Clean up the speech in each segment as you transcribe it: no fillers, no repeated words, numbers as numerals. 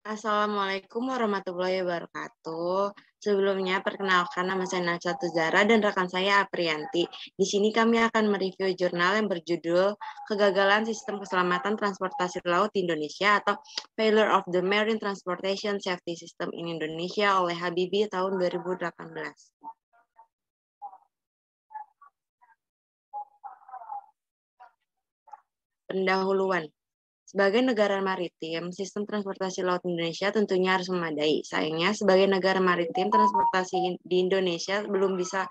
Assalamualaikum warahmatullahi wabarakatuh. Sebelumnya, perkenalkan nama saya Najla Tuzara dan rekan saya Aprianti. Di sini kami akan mereview jurnal yang berjudul Kegagalan Sistem Keselamatan Transportasi Laut di Indonesia atau Failure of the Marine Transportation Safety System in Indonesia oleh Habibie tahun 2018. Pendahuluan. Sebagai negara maritim, sistem transportasi laut Indonesia tentunya harus memadai. Sayangnya, sebagai negara maritim, transportasi di Indonesia belum bisa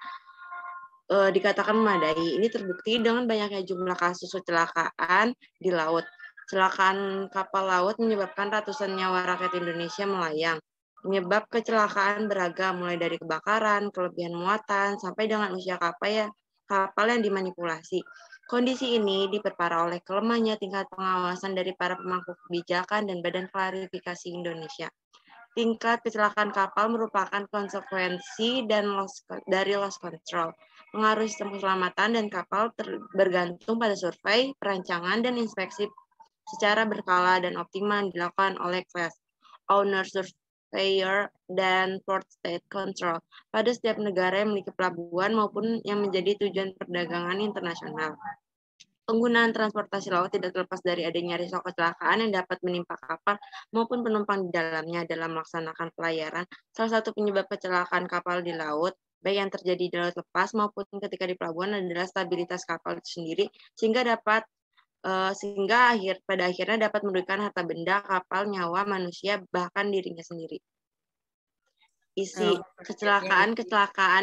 dikatakan memadai. Ini terbukti dengan banyaknya jumlah kasus kecelakaan di laut. Kecelakaan kapal laut menyebabkan ratusan nyawa rakyat Indonesia melayang. Penyebab kecelakaan beragam, mulai dari kebakaran, kelebihan muatan, sampai dengan usia kapal yang dimanipulasi. Kondisi ini diperparah oleh kelemahnya tingkat pengawasan dari para pemangku kebijakan dan Badan Klarifikasi Indonesia. Tingkat kecelakaan kapal merupakan konsekuensi dari loss control. Pengaruh sistem keselamatan dan kapal bergantung pada survei, perancangan, dan inspeksi secara berkala dan optimal yang dilakukan oleh class owner, surveyor, dan port state control pada setiap negara yang memiliki pelabuhan maupun yang menjadi tujuan perdagangan internasional. Penggunaan transportasi laut tidak terlepas dari adanya risiko kecelakaan yang dapat menimpa kapal maupun penumpang di dalamnya dalam melaksanakan pelayaran. Salah satu penyebab kecelakaan kapal di laut, baik yang terjadi di laut lepas maupun ketika di pelabuhan, adalah stabilitas kapal itu sendiri, sehingga pada akhirnya dapat merugikan harta benda, kapal, nyawa manusia, bahkan dirinya sendiri. Isi kecelakaan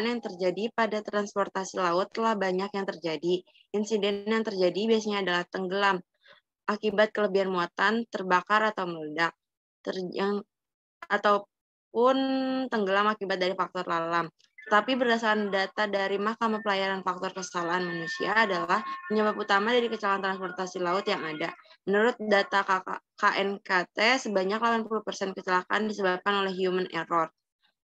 yang terjadi pada transportasi laut telah banyak yang terjadi. Insiden yang terjadi biasanya adalah tenggelam akibat kelebihan muatan, terbakar atau meledak, ataupun tenggelam akibat dari faktor alam. Tapi berdasarkan data dari Mahkamah Pelayaran, faktor kesalahan manusia adalah penyebab utama dari kecelakaan transportasi laut yang ada. Menurut data KNKT, sebanyak 80% kecelakaan disebabkan oleh human error.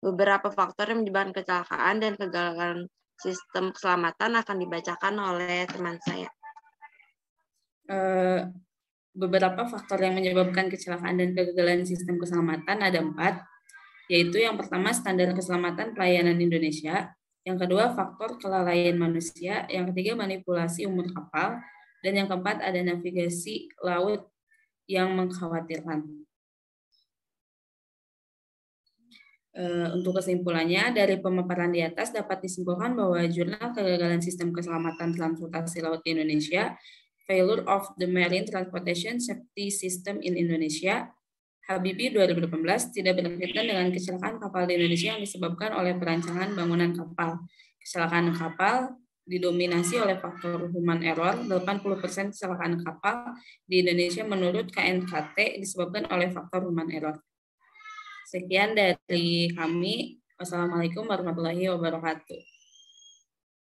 Beberapa faktor yang menyebabkan kecelakaan dan kegagalan sistem keselamatan akan dibacakan oleh teman saya. Beberapa faktor yang menyebabkan kecelakaan dan kegagalan sistem keselamatan ada 4, yaitu yang pertama standar keselamatan pelayanan Indonesia, yang kedua faktor kelalaian manusia, yang ketiga manipulasi umur kapal, dan yang keempat ada navigasi laut yang mengkhawatirkan. Untuk kesimpulannya, dari pemaparan di atas dapat disimpulkan bahwa jurnal kegagalan sistem keselamatan transportasi laut di Indonesia, Failure of the Marine Transportation Safety System in Indonesia, Habibie 2018, tidak berkaitan dengan kecelakaan kapal di Indonesia yang disebabkan oleh perancangan bangunan kapal. Kecelakaan kapal didominasi oleh faktor human error. 80% kecelakaan kapal di Indonesia menurut KNKT disebabkan oleh faktor human error. Sekian dari kami. Wassalamualaikum warahmatullahi wabarakatuh.